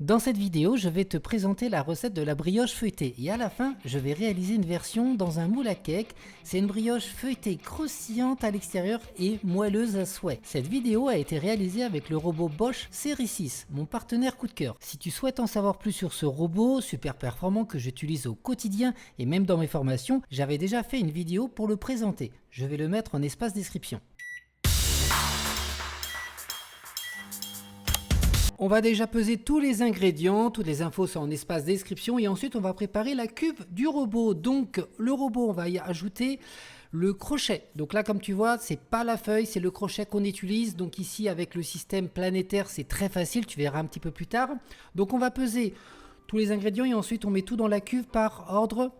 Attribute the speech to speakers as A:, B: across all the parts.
A: Dans cette vidéo, je vais te présenter la recette de la brioche feuilletée et à la fin, je vais réaliser une version dans un moule à cake. C'est une brioche feuilletée croustillante à l'extérieur et moelleuse à souhait. Cette vidéo a été réalisée avec le robot Bosch Série 6, mon partenaire coup de cœur. Si tu souhaites en savoir plus sur ce robot super performant que j'utilise au quotidien et même dans mes formations, j'avais déjà fait une vidéo pour le présenter. Je vais le mettre en espace description. On va déjà peser tous les ingrédients, toutes les infos sont en espace description et ensuite on va préparer la cuve du robot. Donc le robot, on va y ajouter le crochet. Donc là comme tu vois, c'est pas la feuille, c'est le crochet qu'on utilise. Donc ici avec le système planétaire, c'est très facile, tu verras un petit peu plus tard. Donc on va peser tous les ingrédients et ensuite on met tout dans la cuve par ordre.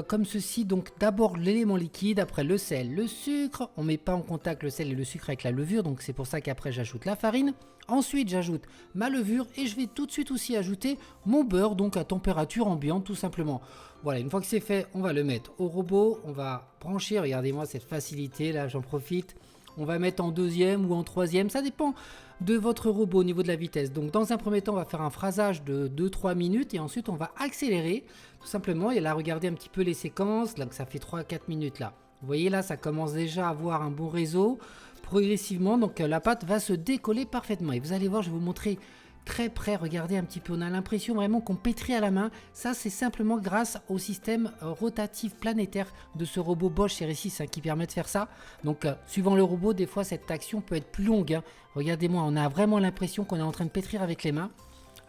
A: Comme ceci, donc d'abord l'élément liquide, après le sel, le sucre, on ne met pas en contact le sel et le sucre avec la levure, donc c'est pour ça qu'après j'ajoute la farine, ensuite j'ajoute ma levure et je vais tout de suite aussi ajouter mon beurre, donc à température ambiante tout simplement. Voilà, une fois que c'est fait, on va le mettre au robot, on va brancher, regardez-moi cette facilité là, j'en profite. On va mettre en deuxième ou en troisième, ça dépend de votre robot au niveau de la vitesse. Donc dans un premier temps, on va faire un phrasage de 2-3 minutes et ensuite on va accélérer tout simplement. Et là, regardez un petit peu les séquences, donc ça fait 3-4 minutes là. Vous voyez là, ça commence déjà à avoir un bon réseau progressivement. Donc la pâte va se décoller parfaitement. Et vous allez voir, je vais vous montrer très près, regardez un petit peu, on a l'impression vraiment qu'on pétrit à la main. Ça c'est simplement grâce au système rotatif planétaire de ce robot Bosch Série 6 qui permet de faire ça. Donc suivant le robot, des fois cette action peut être plus longue, hein. Regardez-moi, on a vraiment l'impression qu'on est en train de pétrir avec les mains.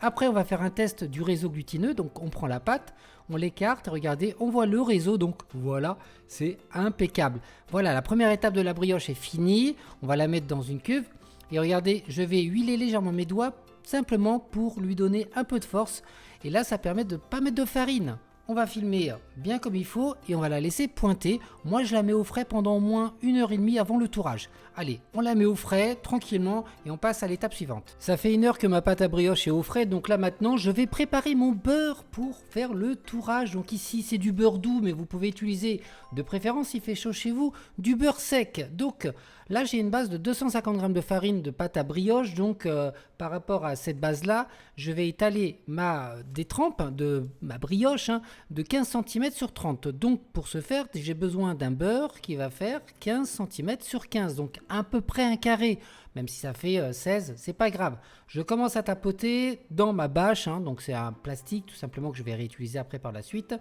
A: Après on va faire un test du réseau glutineux, donc on prend la pâte, on l'écarte, regardez, on voit le réseau, donc voilà, c'est impeccable. Voilà, la première étape de la brioche est finie, on va la mettre dans une cuve. Et regardez, je vais huiler légèrement mes doigts simplement pour lui donner un peu de force. Et là, ça permet de ne pas mettre de farine. On va filmer bien comme il faut et on va la laisser pointer. Moi, je la mets au frais pendant au moins 1h30 avant le tourage. Allez, on la met au frais tranquillement et on passe à l'étape suivante. Ça fait 1 heure que ma pâte à brioche est au frais, donc là maintenant, je vais préparer mon beurre pour faire le tourage. Donc ici, c'est du beurre doux, mais vous pouvez utiliser, de préférence, s'il fait chaud chez vous, du beurre sec. Donc là, j'ai une base de 250 g de farine de pâte à brioche. Donc par rapport à cette base-là, je vais étaler ma détrempe de ma brioche de 15 cm sur 30. Donc pour ce faire, j'ai besoin d'un beurre qui va faire 15 cm sur 15. Donc à peu près un carré, même si ça fait 16, c'est pas grave. Je commence à tapoter dans ma bâche, donc c'est un plastique tout simplement que je vais réutiliser après par la suite.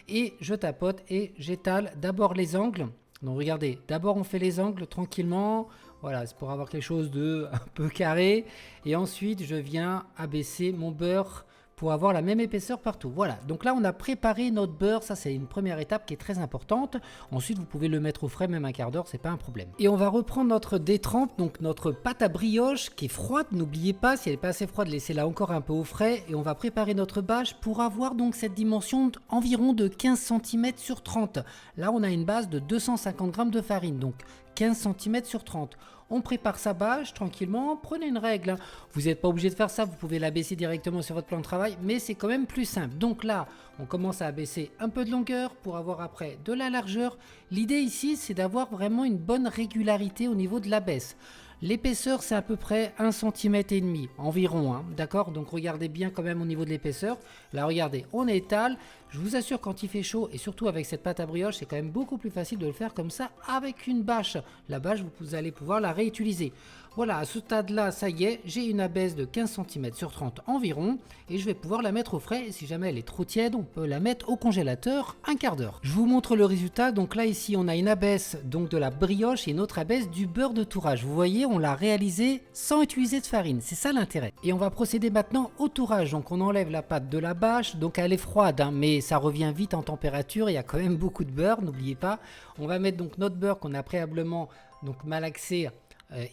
A: Et je tapote et j'étale d'abord les angles. Donc regardez, d'abord on fait les angles tranquillement, voilà, c'est pour avoir quelque chose de un peu carré. Et ensuite je viens abaisser mon beurre pour avoir la même épaisseur partout. Voilà, donc là on a préparé notre beurre, ça c'est une première étape qui est très importante. Ensuite vous pouvez le mettre au frais même un quart d'heure, c'est pas un problème. Et on va reprendre notre détrempe, donc notre pâte à brioche qui est froide, n'oubliez pas, si elle n'est pas assez froide, laissez-la encore un peu au frais. Et on va préparer notre bâche pour avoir donc cette dimension environ de 15 cm sur 30. Là on a une base de 250 g de farine, donc 15 cm sur 30. On prépare sa bâche tranquillement, prenez une règle. Vous n'êtes pas obligé de faire ça, vous pouvez l'abaisser directement sur votre plan de travail, mais c'est quand même plus simple. Donc là, on commence à abaisser un peu de longueur pour avoir après de la largeur. L'idée ici, c'est d'avoir vraiment une bonne régularité au niveau de la baisse. L'épaisseur, c'est à peu près 1,5 cm environ, d'accord? Donc regardez bien quand même au niveau de l'épaisseur. Là, regardez, on étale. Je vous assure, quand il fait chaud et surtout avec cette pâte à brioche, c'est quand même beaucoup plus facile de le faire comme ça avec une bâche. La bâche, vous allez pouvoir la réutiliser. Voilà, à ce stade-là, ça y est, j'ai une abaisse de 15 cm sur 30 environ et je vais pouvoir la mettre au frais. Et si jamais elle est trop tiède, on peut la mettre au congélateur un quart d'heure. Je vous montre le résultat. Donc là, ici, on a une abaisse donc de la brioche et une autre abaisse du beurre de tourage. Vous voyez, on l'a réalisé sans utiliser de farine. C'est ça l'intérêt. Et on va procéder maintenant au tourage. Donc on enlève la pâte de la bâche. Donc elle est froide, mais ça revient vite en température. Il y a quand même beaucoup de beurre, n'oubliez pas. On va mettre donc notre beurre qu'on a préalablement donc malaxé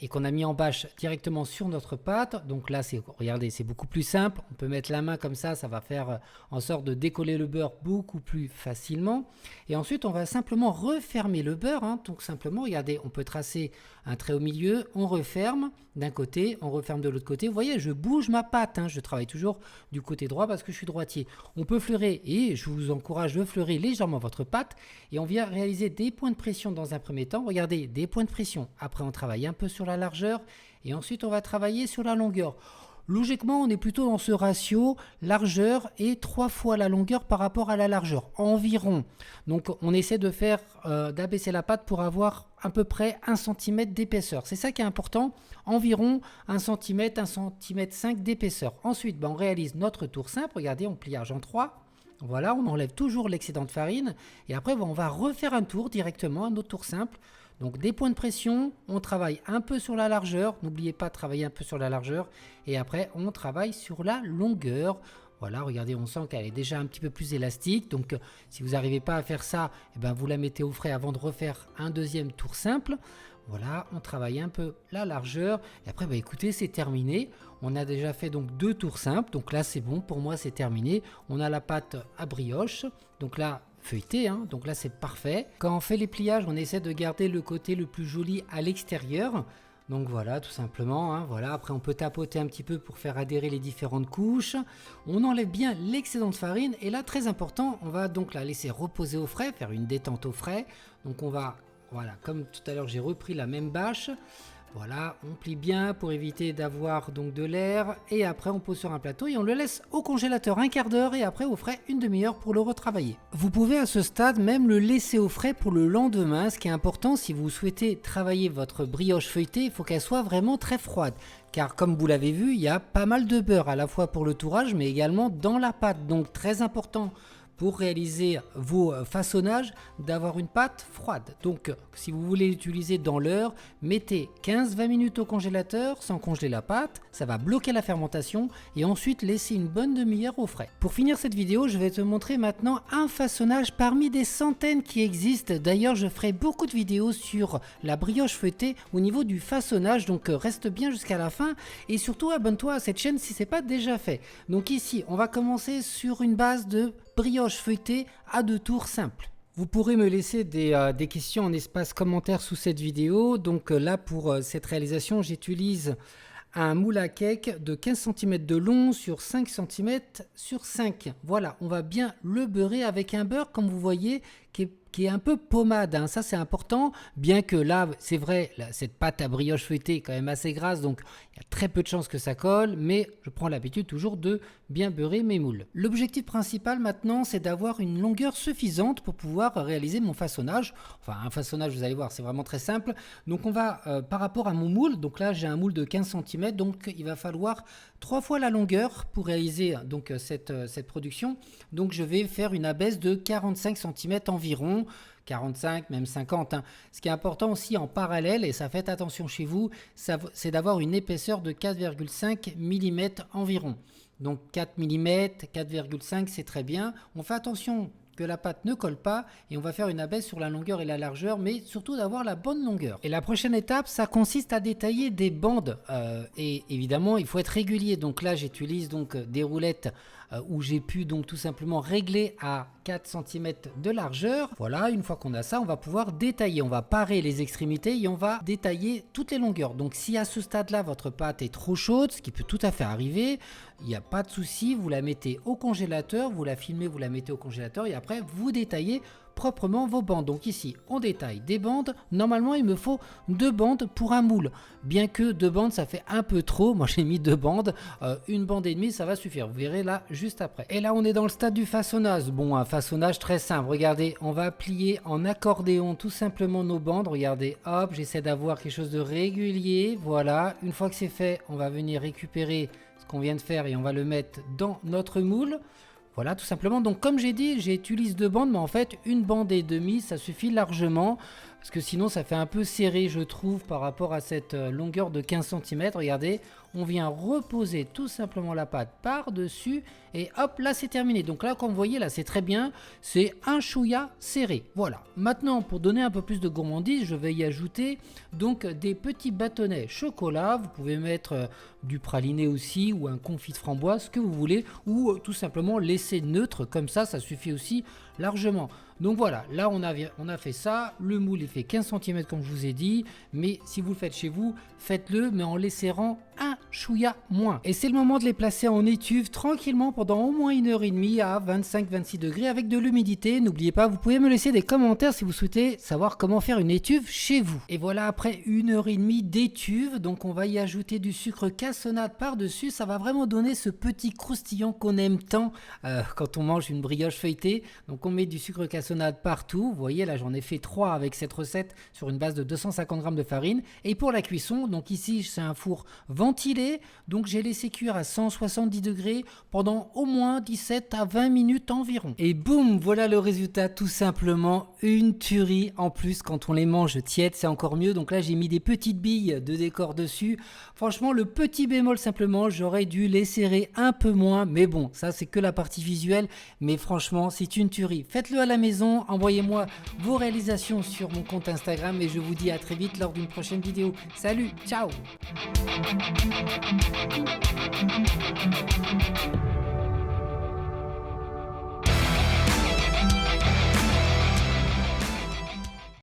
A: et qu'on a mis en bâche directement sur notre pâte. Donc là, regardez, c'est beaucoup plus simple. On peut mettre la main comme ça va faire en sorte de décoller le beurre beaucoup plus facilement. Et ensuite, on va simplement refermer le beurre. Donc simplement, regardez, on peut tracer un trait au milieu, on referme d'un côté, on referme de l'autre côté. Vous voyez, je bouge ma pâte, je travaille toujours du côté droit parce que je suis droitier. On peut fleurer, et je vous encourage de fleurer légèrement votre pâte, et on vient réaliser des points de pression dans un premier temps. Regardez, des points de pression. Après, on travaille un peu sur la largeur, et ensuite, on va travailler sur la longueur. Logiquement, on est plutôt dans ce ratio largeur et 3 fois la longueur par rapport à la largeur, environ. Donc on essaie de faire d'abaisser la pâte pour avoir à peu près 1 cm d'épaisseur. C'est ça qui est important, environ 1 cm, 1 cm 5 d'épaisseur. Ensuite, on réalise notre tour simple. Regardez, on pliage en 3. Voilà, on enlève toujours l'excédent de farine. Et après, on va refaire un tour directement, un autre tour simple. Donc des points de pression, on travaille un peu sur la largeur. N'oubliez pas de travailler un peu sur la largeur. Et après, on travaille sur la longueur. Voilà, regardez, on sent qu'elle est déjà un petit peu plus élastique. Donc, si vous n'arrivez pas à faire ça, eh ben, vous la mettez au frais avant de refaire un deuxième tour simple. Voilà, on travaille un peu la largeur. Et après, bah, écoutez, c'est terminé. On a déjà fait donc 2 tours simples. Donc là, c'est bon. Pour moi, c'est terminé. On a la pâte à brioche. Donc là, feuilletée. Hein, donc là, c'est parfait. Quand on fait les pliages, on essaie de garder le côté le plus joli à l'extérieur. Donc voilà, tout simplement, hein, voilà. Après on peut tapoter un petit peu pour faire adhérer les différentes couches. On enlève bien l'excédent de farine et là, très important, on va donc la laisser reposer au frais, faire une détente au frais. Donc on va, voilà, comme tout à l'heure j'ai repris la même bâche. Voilà, on plie bien pour éviter d'avoir donc de l'air et après on pose sur un plateau et on le laisse au congélateur un quart d'heure et après au frais une demi-heure pour le retravailler. Vous pouvez à ce stade même le laisser au frais pour le lendemain. Ce qui est important, si vous souhaitez travailler votre brioche feuilletée, il faut qu'elle soit vraiment très froide. Car comme vous l'avez vu, il y a pas mal de beurre à la fois pour le tourage mais également dans la pâte. Donc très important pour réaliser vos façonnages d'avoir une pâte froide. Donc si vous voulez l'utiliser dans l'heure, mettez 15-20 minutes au congélateur sans congeler la pâte, ça va bloquer la fermentation et ensuite laissez une bonne demi-heure au frais. Pour finir cette vidéo, je vais te montrer maintenant un façonnage parmi des centaines qui existent. D'ailleurs, je ferai beaucoup de vidéos sur la brioche feuilletée au niveau du façonnage, donc reste bien jusqu'à la fin et surtout abonne-toi à cette chaîne si ce n'est pas déjà fait. Donc ici, on va commencer sur une base de brioche feuilletée à 2 tours simples. Vous pourrez me laisser des questions en espace commentaire sous cette vidéo. Donc là, pour cette réalisation, j'utilise un moule à cake de 15 cm de long sur 5 cm sur 5. Voilà, on va bien le beurrer avec un beurre, comme vous voyez, qui est un peu pommade, hein. Ça c'est important, bien que là c'est vrai, là, cette pâte à brioche feuilletée est quand même assez grasse, donc il y a très peu de chances que ça colle, mais je prends l'habitude toujours de bien beurrer mes moules. L'objectif principal maintenant, c'est d'avoir une longueur suffisante pour pouvoir réaliser mon façonnage. Enfin un façonnage, vous allez voir, c'est vraiment très simple. Donc on va par rapport à mon moule, donc là j'ai un moule de 15 cm, donc il va falloir 3 fois la longueur pour réaliser donc cette production. Donc je vais faire une abaisse de 45 cm environ, 45 même 50, hein. Ce qui est important aussi en parallèle, et ça faites attention chez vous, c'est d'avoir une épaisseur de 4,5 mm environ. Donc 4 mm, 4,5 c'est très bien. On fait attention que la pâte ne colle pas et on va faire une abaisse sur la longueur et la largeur, mais surtout d'avoir la bonne longueur. Et la prochaine étape, ça consiste à détailler des bandes et évidemment il faut être régulier. Donc là j'utilise donc des roulettes où j'ai pu donc tout simplement régler à 4 cm de largeur. Voilà, une fois qu'on a ça, on va pouvoir détailler, on va parer les extrémités et on va détailler toutes les longueurs. Donc si à ce stade là votre pâte est trop chaude, ce qui peut tout à fait arriver, il n'y a pas de souci, vous la mettez au congélateur, vous la filmez, vous la mettez au congélateur et après vous détaillez proprement vos bandes. Donc ici on détaille des bandes. Normalement il me faut 2 bandes pour un moule, bien que 2 bandes ça fait un peu trop. Moi j'ai mis 2 bandes, une bande et demie ça va suffire, vous verrez là juste après. Et là on est dans le stade du façonnage. Bon, un façonnage très simple, regardez, on va plier en accordéon tout simplement nos bandes. Regardez, hop, j'essaie d'avoir quelque chose de régulier. Voilà, une fois que c'est fait, on va venir récupérer ce qu'on vient de faire et on va le mettre dans notre moule. Voilà, tout simplement. Donc comme j'ai dit, j'utilise 2 bandes, mais en fait une bande et demie ça suffit largement, parce que sinon ça fait un peu serré je trouve par rapport à cette longueur de 15 cm. Regardez, on vient reposer tout simplement la pâte par dessus et hop, là c'est terminé. Donc là comme vous voyez, là c'est très bien, c'est un chouïa serré. Voilà, maintenant pour donner un peu plus de gourmandise, je vais y ajouter donc des petits bâtonnets chocolat. Vous pouvez mettre du praliné aussi ou un confit de framboise, ce que vous voulez, ou tout simplement laisser neutre, comme ça suffit aussi largement. Donc voilà, là on a fait ça, le moule il fait 15 cm comme je vous ai dit, mais si vous le faites chez vous, faites-le mais en les serrant un chouïa moins. Et c'est le moment de les placer en étuve tranquillement pendant au moins 1h30 à 25-26 degrés avec de l'humidité. N'oubliez pas, vous pouvez me laisser des commentaires si vous souhaitez savoir comment faire une étuve chez vous. Et voilà, après 1h30 d'étuve, donc on va y ajouter du sucre cassonade par-dessus. Ça va vraiment donner ce petit croustillant qu'on aime tant quand on mange une brioche feuilletée. Donc on met du sucre cassonade partout. Vous voyez, là j'en ai fait 3 avec cette recette sur une base de 250 g de farine. Et pour la cuisson, donc ici c'est un four ventilé, donc j'ai laissé cuire à 170 degrés pendant au moins 17 à 20 minutes environ. Et boum, voilà le résultat, tout simplement une tuerie. En plus, quand on les mange tièdes, c'est encore mieux. Donc là, j'ai mis des petites billes de décor dessus. Franchement, le petit bémol simplement, j'aurais dû les serrer un peu moins. Mais bon, ça c'est que la partie visuelle. Mais franchement, c'est une tuerie. Faites-le à la maison, envoyez-moi vos réalisations sur mon compte Instagram et je vous dis à très vite lors d'une prochaine vidéo. Salut, ciao!